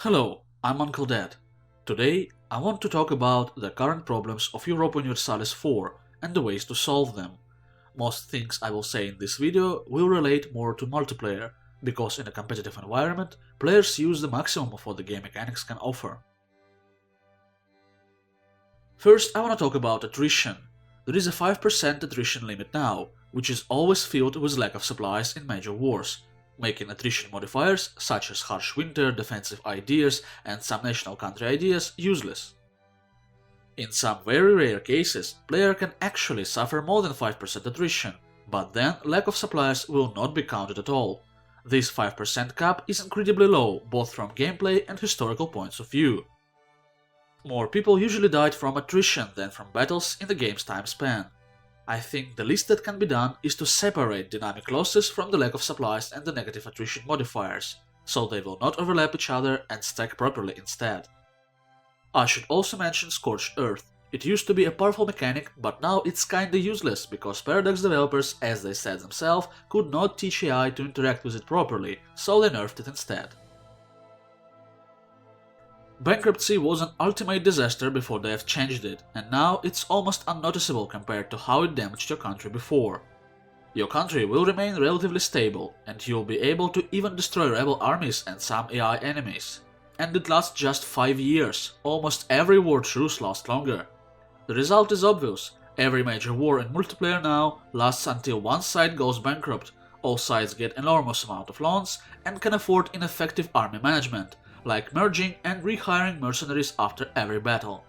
Hello, I'm UnclDeD. Today, I want to talk about the current problems of Europa Universalis 4 and the ways to solve them. Most things I will say in this video will relate more to multiplayer, because in a competitive environment, players use the maximum of what the game mechanics can offer. First, I want to talk about attrition. There is a 5% attrition limit now, which is always filled with lack of supplies in major wars, making attrition modifiers such as harsh winter, defensive ideas, and some national country ideas useless. In some very rare cases, player can actually suffer more than 5% attrition, but then lack of supplies will not be counted at all. This 5% cap is incredibly low, both from gameplay and historical points of view. More people usually died from attrition than from battles in the game's time span. I think the least that can be done is to separate dynamic losses from the lack of supplies and the negative attrition modifiers, so they will not overlap each other and stack properly instead. I should also mention Scorched Earth. It used to be a powerful mechanic, but now it's kinda useless because Paradox developers, as they said themselves, could not teach AI to interact with it properly, so they nerfed it instead. Bankruptcy was an ultimate disaster before they have changed it, and now it's almost unnoticeable compared to how it damaged your country before. Your country will remain relatively stable, and you'll be able to even destroy rebel armies and some AI enemies. And it lasts just 5 years, almost every war truce lasts longer. The result is obvious, every major war in multiplayer now lasts until one side goes bankrupt, all sides get enormous amount of loans, and can afford ineffective army management, like merging and rehiring mercenaries after every battle.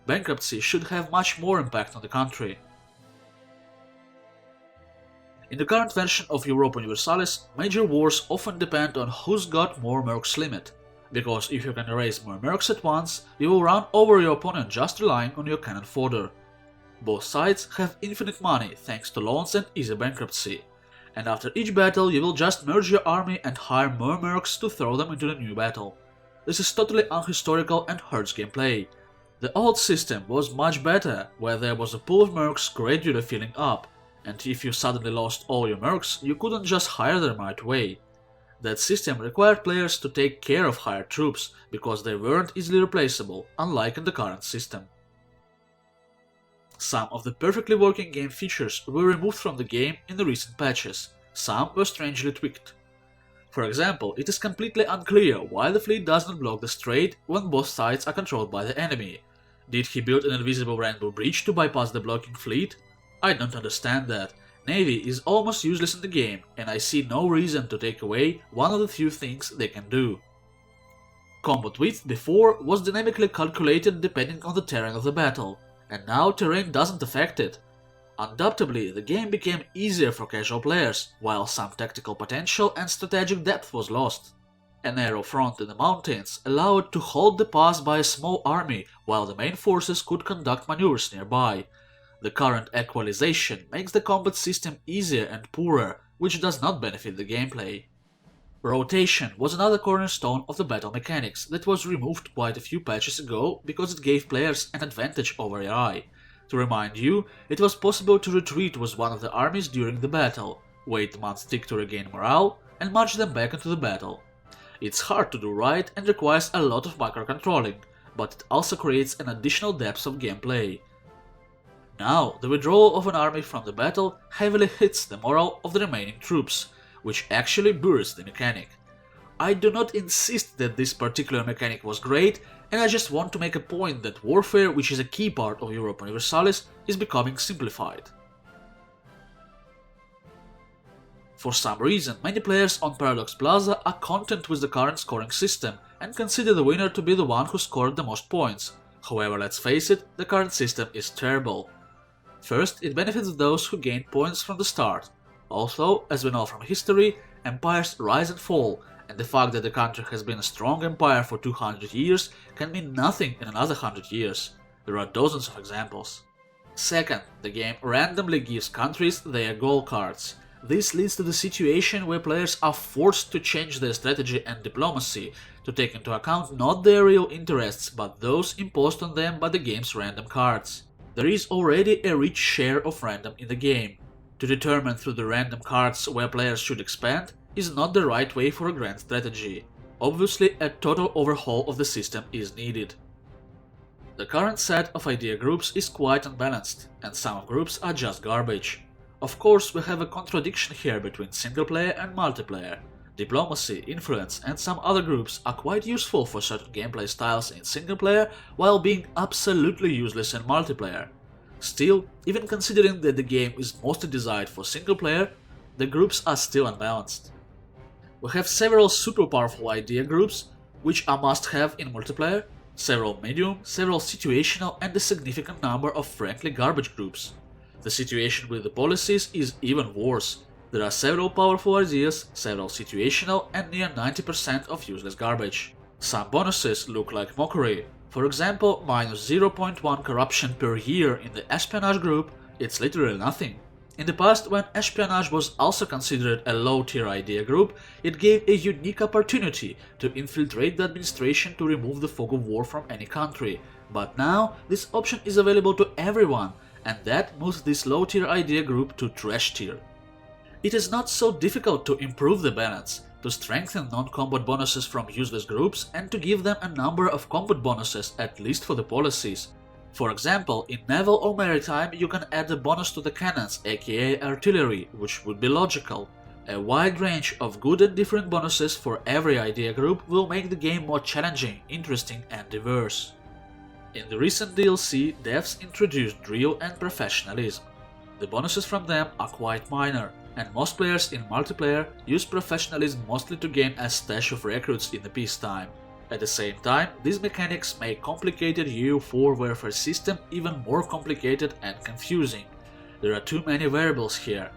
Bankruptcy should have much more impact on the country. In the current version of Europa Universalis, major wars often depend on who's got more mercs limit, because if you can raise more mercs at once, you will run over your opponent just relying on your cannon fodder. Both sides have infinite money thanks to loans and easy bankruptcy, and after each battle you will just merge your army and hire more mercs to throw them into the new battle. This is totally unhistorical and hurts gameplay. The old system was much better, where there was a pool of mercs gradually filling up, and if you suddenly lost all your mercs, you couldn't just hire them right away. That system required players to take care of hired troops, because they weren't easily replaceable, unlike in the current system. Some of the perfectly working game features were removed from the game in the recent patches, some were strangely tweaked. For example, it is completely unclear why the fleet does not block the strait when both sides are controlled by the enemy. Did he build an invisible rainbow bridge to bypass the blocking fleet? I don't understand that. Navy is almost useless in the game, and I see no reason to take away one of the few things they can do. Combat width before was dynamically calculated depending on the terrain of the battle, and now terrain doesn't affect it. Undoubtedly, the game became easier for casual players, while some tactical potential and strategic depth was lost. A narrow front in the mountains allowed to hold the pass by a small army, while the main forces could conduct maneuvers nearby. The current equalization makes the combat system easier and poorer, which does not benefit the gameplay. Rotation was another cornerstone of the battle mechanics that was removed quite a few patches ago because it gave players an advantage over AI. To remind you, it was possible to retreat with one of the armies during the battle, wait a month tick to regain morale, and march them back into the battle. It's hard to do right and requires a lot of microcontrolling, but it also creates an additional depth of gameplay. Now, the withdrawal of an army from the battle heavily hits the morale of the remaining troops, which actually buries the mechanic. I do not insist that this particular mechanic was great, and I just want to make a point that warfare, which is a key part of Europa Universalis, is becoming simplified. For some reason, many players on Paradox Plaza are content with the current scoring system and consider the winner to be the one who scored the most points. However, let's face it, the current system is terrible. First, it benefits those who gained points from the start. Also, as we know from history, empires rise and fall, and the fact that the country has been a strong empire for 200 years can mean nothing in another 100 years. There are dozens of examples. Second, the game randomly gives countries their goal cards. This leads to the situation where players are forced to change their strategy and diplomacy, to take into account not their real interests but those imposed on them by the game's random cards. There is already a rich share of random in the game. To determine through the random cards where players should expand is not the right way for a grand strategy. Obviously, a total overhaul of the system is needed. The current set of idea groups is quite unbalanced, and some groups are just garbage. Of course, we have a contradiction here between single player and multiplayer. Diplomacy, influence, and some other groups are quite useful for certain gameplay styles in single player while being absolutely useless in multiplayer. Still, even considering that the game is mostly designed for single player, the groups are still unbalanced. We have several super powerful idea groups, which are must-have in multiplayer, several medium, several situational, and a significant number of frankly garbage groups. The situation with the policies is even worse. There are several powerful ideas, several situational, and near 90% of useless garbage. Some bonuses look like mockery. For example, minus 0.1 corruption per year in the espionage group, it's literally nothing. In the past, when espionage was also considered a low-tier idea group, it gave a unique opportunity to infiltrate the administration to remove the fog of war from any country. But now, this option is available to everyone, and that moves this low-tier idea group to trash tier. It is not so difficult to improve the balance, to strengthen non-combat bonuses from useless groups and to give them a number of combat bonuses at least for the policies. For example, in Naval or Maritime you can add a bonus to the cannons, aka artillery, which would be logical. A wide range of good and different bonuses for every idea group will make the game more challenging, interesting and diverse. In the recent DLC, devs introduced drill and professionalism. The bonuses from them are quite minor, and most players in multiplayer use professionalism mostly to gain a stash of recruits in the peacetime. At the same time, these mechanics make complicated EU4 warfare system even more complicated and confusing. There are too many variables here.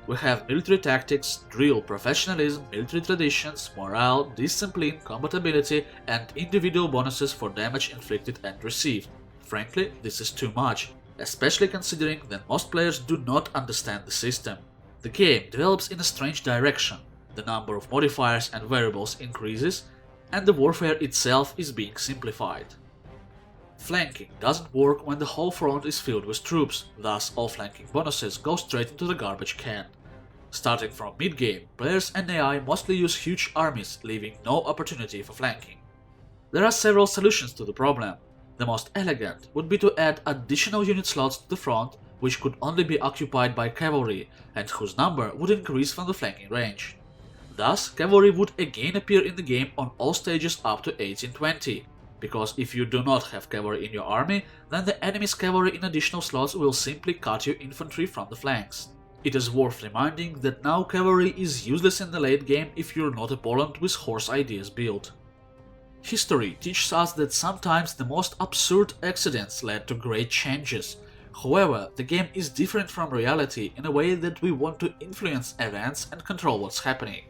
We have military tactics, drill, professionalism, military traditions, morale, discipline, combatability, and individual bonuses for damage inflicted and received. Frankly, this is too much, especially considering that most players do not understand the system. The game develops in a strange direction, the number of modifiers and variables increases, and the warfare itself is being simplified. Flanking doesn't work when the whole front is filled with troops, thus all flanking bonuses go straight into the garbage can. Starting from mid-game, players and AI mostly use huge armies, leaving no opportunity for flanking. There are several solutions to the problem. The most elegant would be to add additional unit slots to the front, which could only be occupied by cavalry, and whose number would increase from the flanking range. Thus, cavalry would again appear in the game on all stages up to 1820, because if you do not have cavalry in your army, then the enemy's cavalry in additional slots will simply cut your infantry from the flanks. It is worth reminding that now cavalry is useless in the late game if you're not a Poland with horse ideas built. History teaches us that sometimes the most absurd accidents led to great changes. However, the game is different from reality in a way that we want to influence events and control what's happening.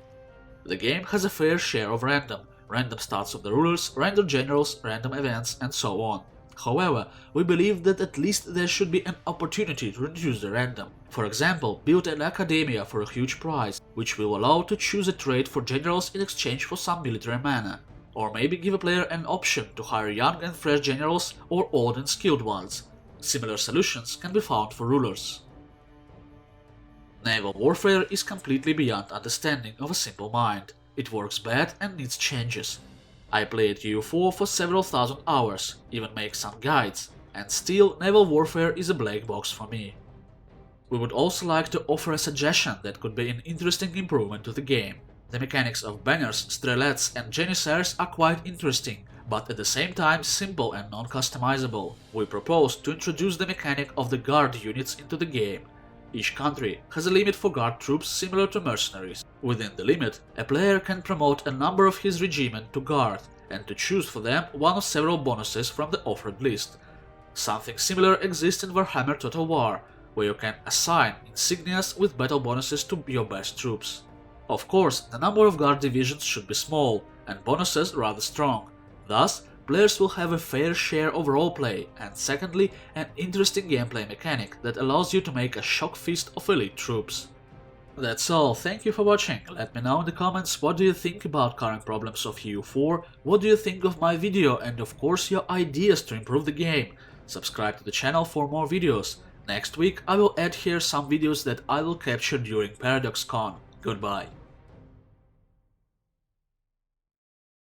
The game has a fair share of random stats of the rulers, random generals, random events, and so on. However, we believe that at least there should be an opportunity to reduce the random. For example, build an academia for a huge prize, which will allow to choose a trade for generals in exchange for some military mana. Or maybe give a player an option to hire young and fresh generals or old and skilled ones. Similar solutions can be found for rulers. Naval warfare is completely beyond understanding of a simple mind. It works bad and needs changes. I played EU4 for several thousand hours, even make some guides, and still naval warfare is a black box for me. We would also like to offer a suggestion that could be an interesting improvement to the game. The mechanics of banners, strelets and janissaries are quite interesting, but at the same time simple and non-customizable. We propose to introduce the mechanic of the guard units into the game. Each country has a limit for guard troops similar to mercenaries. Within the limit, a player can promote a number of his regiment to guard, and to choose for them one of several bonuses from the offered list. Something similar exists in Warhammer Total War, where you can assign insignias with battle bonuses to your best troops. Of course, the number of guard divisions should be small, and bonuses rather strong. Thus, players will have a fair share of roleplay, and secondly, an interesting gameplay mechanic that allows you to make a shock feast of elite troops. That's all, thank you for watching. Let me know in the comments what do you think about current problems of EU4, what do you think of my video, and of course your ideas to improve the game. Subscribe to the channel for more videos. Next week I will add here some videos that I will capture during ParadoxCon. Goodbye.